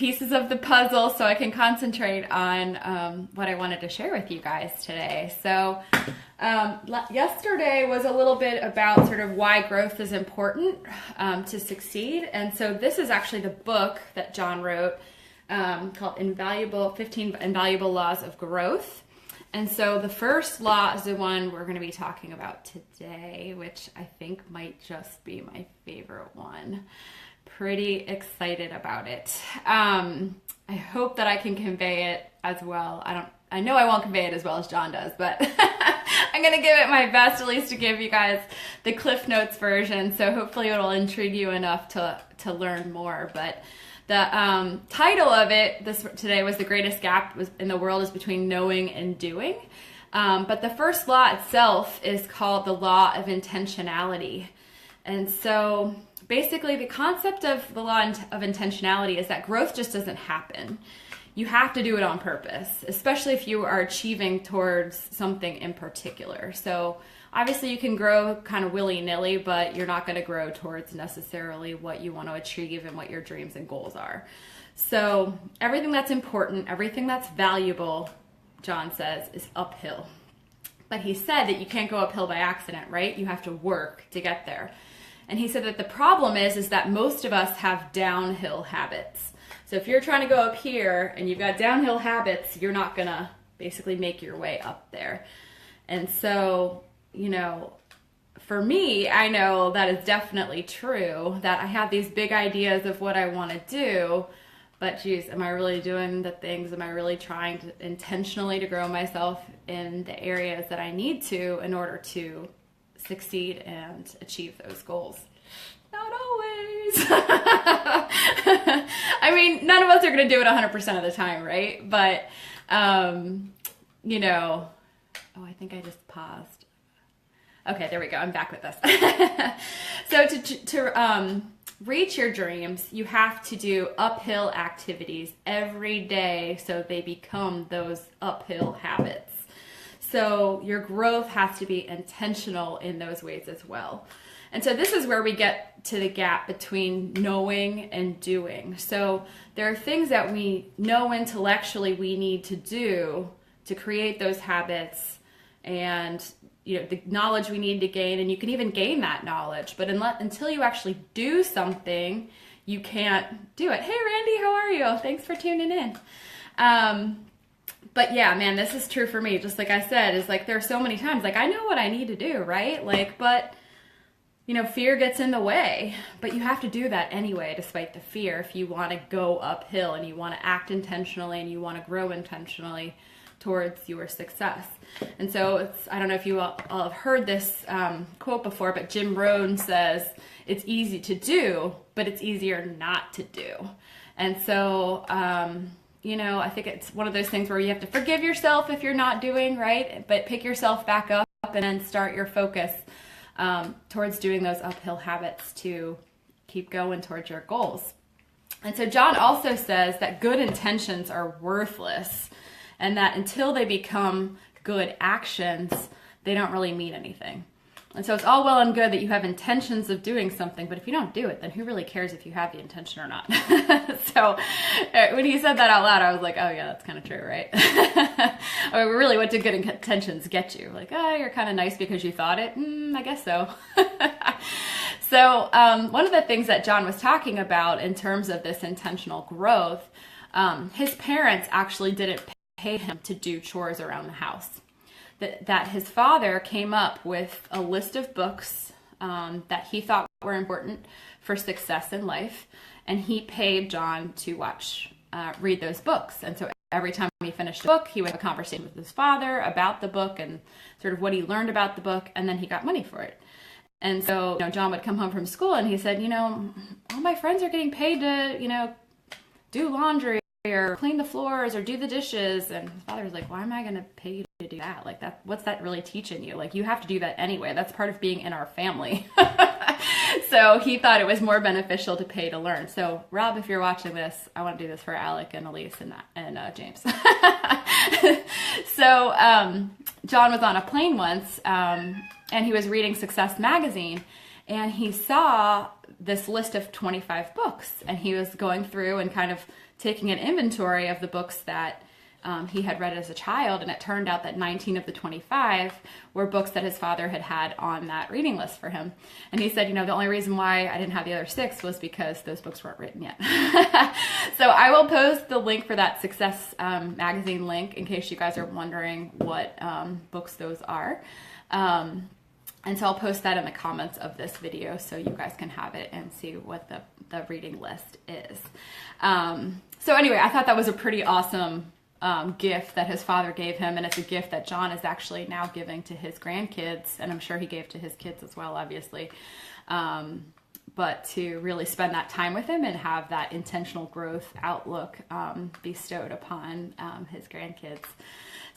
pieces of the puzzle so I can concentrate on what I wanted to share with you guys today. So yesterday was a little bit about sort of why growth is important to succeed. And so this is actually the book that John wrote called 15 Invaluable Laws of Growth. And so the first law is the one we're going to be talking about today, which I think might just be my favorite one. Pretty excited about it. I hope that I can convey it as well. I know I won't convey it as well as John does, but I'm going to give it my best, at least to give you guys the Cliff Notes version. So hopefully it'll intrigue you enough to learn more. But the title of it today was The Greatest Gap in the World is Between Knowing and Doing. But the first law itself is called the Law of Intentionality. And so basically the concept of the law of intentionality is that growth just doesn't happen. You have to do it on purpose, especially if you are achieving towards something in particular. So obviously you can grow kind of willy-nilly, but you're not going to grow towards necessarily what you want to achieve and what your dreams and goals are. So everything that's important, everything that's valuable, John says, is uphill. But he said that you can't go uphill by accident, right? You have to work to get there. And he said that the problem is that most of us have downhill habits. So if you're trying to go up here and you've got downhill habits, you're not going to basically make your way up there. And so, for me, I know that is definitely true, that I have these big ideas of what I want to do, but geez, am I really doing the things? Am I really trying to intentionally to grow myself in the areas that I need to in order to succeed and achieve those goals? Not always. I mean, none of us are going to do it 100% of the time, right? But, oh, I think I just paused. Okay, there we go. I'm back with this. So to reach your dreams, you have to do uphill activities every day so they become those uphill habits. So your growth has to be intentional in those ways as well. And so this is where we get to the gap between knowing and doing. So there are things that we know intellectually we need to do to create those habits, and the knowledge we need to gain, and you can even gain that knowledge, but until you actually do something, you can't do it. Hey Randy, how are you? Thanks for tuning in. But yeah, man, this is true for me. Just like I said, is like there are so many times, like I know what I need to do, right? But fear gets in the way, but you have to do that anyway, despite the fear, if you want to go uphill and you want to act intentionally and you want to grow intentionally towards your success. And so I don't know if you all have heard this quote before, but Jim Rohn says, it's easy to do, but it's easier not to do. And so, I think it's one of those things where you have to forgive yourself if you're not doing right, but pick yourself back up and then start your focus towards doing those uphill habits to keep going towards your goals. And so John also says that good intentions are worthless, and that until they become good actions, they don't really mean anything. And so it's all well and good that you have intentions of doing something, but if you don't do it, then who really cares if you have the intention or not? So when he said that out loud, I was like, oh yeah, that's kind of true, right? I mean, really, what do good intentions get you? Like, oh, you're kind of nice because you thought it? I guess so. So one of the things that John was talking about in terms of this intentional growth, his parents actually didn't pay him to do chores around the house. That his father came up with a list of books that he thought were important for success in life, and he paid John to read those books. And so every time he finished a book, he would have a conversation with his father about the book and sort of what he learned about the book, and then he got money for it. And so John would come home from school and he said, all my friends are getting paid to, do laundry or clean the floors or do the dishes. And his father was like, why am I going to pay you to do that? Like, what's that really teaching you? Like, you have to do that anyway. That's part of being in our family. So he thought it was more beneficial to pay to learn. So Rob, if you're watching this, I want to do this for Alec and Elise and James. So John was on a plane once, and he was reading Success magazine, and he saw this list of 25 books, and he was going through and kind of taking an inventory of the books that he had read as a child, and it turned out that 19 of the 25 were books that his father had had on that reading list for him. And he said, the only reason why I didn't have the other 6 was because those books weren't written yet. So I will post the link for that Success magazine link in case you guys are wondering what books those are. And so I'll post that in the comments of this video so you guys can have it and see what the reading list is. So anyway, I thought that was a pretty awesome gift that his father gave him, and it's a gift that John is actually now giving to his grandkids, and I'm sure he gave to his kids as well, obviously. But to really spend that time with him and have that intentional growth outlook bestowed upon his grandkids.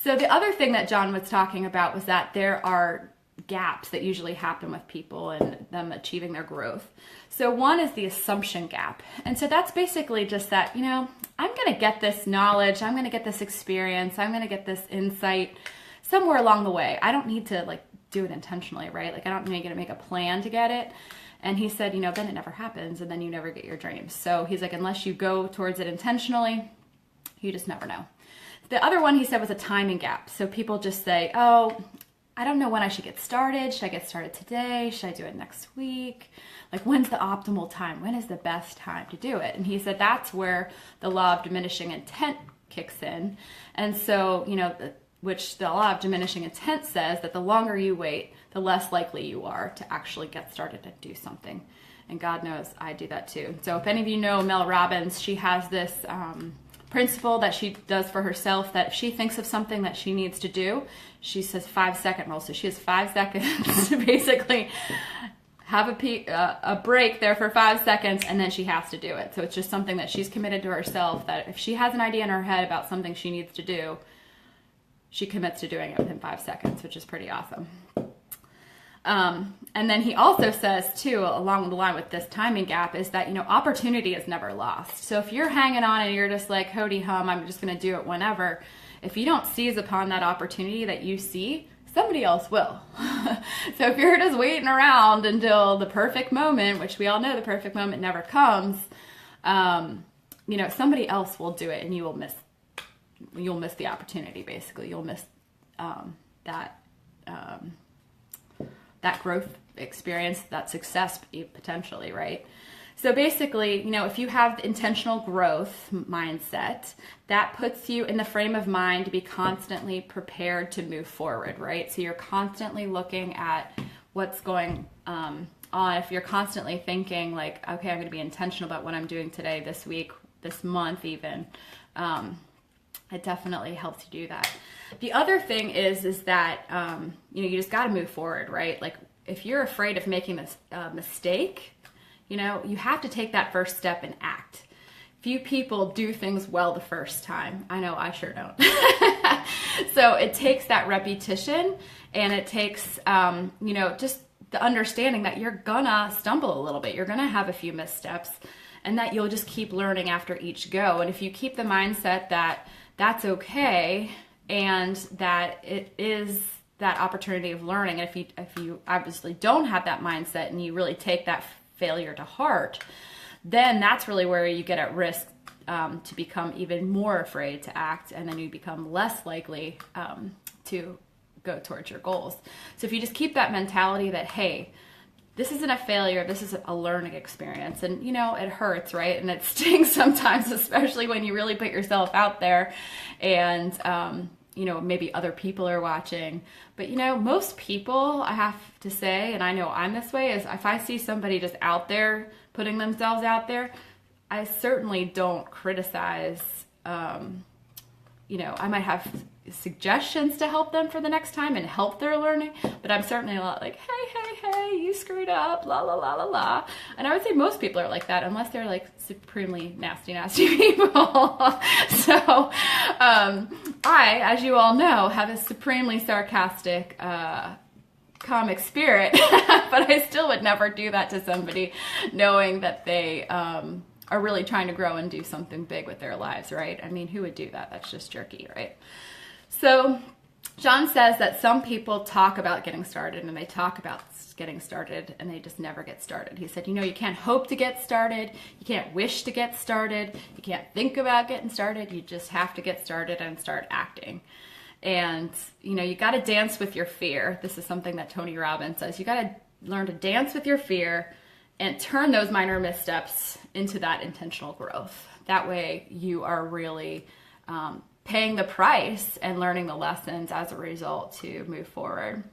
So the other thing that John was talking about was that there are gaps that usually happen with people and them achieving their growth. So one is the assumption gap. And so that's basically just that, I'm going to get this knowledge, I'm going to get this experience, I'm going to get this insight somewhere along the way. I don't need to do it intentionally, right? I don't need to make a plan to get it. And he said, then it never happens, and then you never get your dreams. So he's like, unless you go towards it intentionally, you just never know. The other one he said was a timing gap. So people just say, oh, I don't know when I should get started. Should I get started today? Should I do it next week? When's the optimal time? When is the best time to do it? And he said that's where the law of diminishing intent kicks in. And so, which the law of diminishing intent says that the longer you wait, the less likely you are to actually get started and do something. And God knows I do that too. So if any of you know Mel Robbins, she has this principle that she does for herself, that if she thinks of something that she needs to do, she says 5-second rule. So she has 5 seconds to basically have a break there for 5 seconds, and then she has to do it. So it's just something that she's committed to herself, that if she has an idea in her head about something she needs to do, she commits to doing it within 5 seconds, which is pretty awesome. And then he also says too, along the line with this timing gap, is that, opportunity is never lost. So if you're hanging on and you're just like, hody hum, I'm just going to do it whenever, if you don't seize upon that opportunity that you see, somebody else will. So if you're just waiting around until the perfect moment, which we all know the perfect moment never comes, somebody else will do it, and you'll miss the opportunity. Basically, you'll miss that growth experience, that success potentially, right? So basically, if you have intentional growth mindset, that puts you in the frame of mind to be constantly prepared to move forward, right? So you're constantly looking at what's going on. If you're constantly thinking okay, I'm going to be intentional about what I'm doing today, this week, this month even, it definitely helps you do that. The other thing is that, you just got to move forward, right? If you're afraid of making a mistake, you have to take that first step and act. Few people do things well the first time. I know I sure don't. So it takes that repetition, and it takes, just the understanding that you're gonna stumble a little bit. You're gonna have a few missteps, and that you'll just keep learning after each go. And if you keep the mindset that that's okay, and that it is that opportunity of learning, and if you obviously don't have that mindset and you really take that failure to heart, then that's really where you get at risk to become even more afraid to act, and then you become less likely to go towards your goals. So if you just keep that mentality that, hey, this isn't a failure, this is a learning experience, and it hurts, right? And it stings sometimes, especially when you really put yourself out there, and maybe other people are watching. But most people, I have to say, and I know I'm this way, is if I see somebody just out there putting themselves out there, I certainly don't criticize. I might have suggestions to help them for the next time and help their learning, but I'm certainly not like, hey, you screwed up, la la la la la. And I would say most people are like that, unless they're supremely nasty people. So I, as you all know, have a supremely sarcastic comic spirit, but I still would never do that to somebody knowing that they are really trying to grow and do something big with their lives, right? I mean, who would do that? That's just jerky, right? So John says that some people talk about getting started and they talk about getting started and they just never get started. He said, you can't hope to get started. You can't wish to get started. You can't think about getting started. You just have to get started and start acting. And, you got to dance with your fear. This is something that Tony Robbins says. You got to learn to dance with your fear and turn those minor missteps into that intentional growth. That way you are really paying the price and learning the lessons as a result to move forward.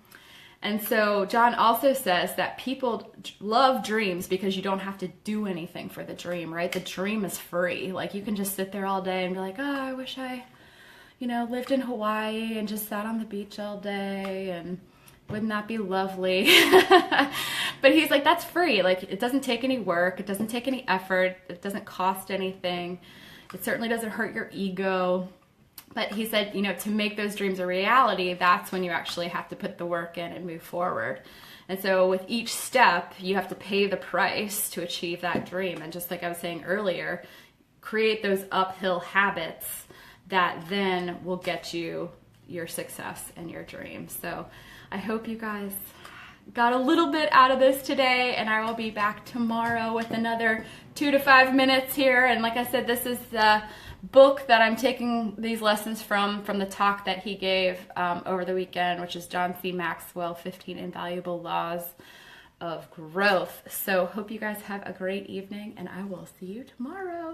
And so John also says that people love dreams because you don't have to do anything for the dream, right? The dream is free. Like, you can just sit there all day and be like, oh, I wish I, lived in Hawaii and just sat on the beach all day, and wouldn't that be lovely? But he's like, that's free. Like, it doesn't take any work. It doesn't take any effort. It doesn't cost anything. It certainly doesn't hurt your ego. But he said, to make those dreams a reality, that's when you actually have to put the work in and move forward. And so with each step, you have to pay the price to achieve that dream. And just like I was saying earlier, create those uphill habits that then will get you your success and your dreams. So I hope you guys got a little bit out of this today, and I will be back tomorrow with another 2 to 5 minutes here. And like I said, this is the book that I'm taking these lessons from the talk that he gave over the weekend, which is John C. Maxwell, 15 Invaluable Laws of Growth. So hope you guys have a great evening, and I will see you tomorrow.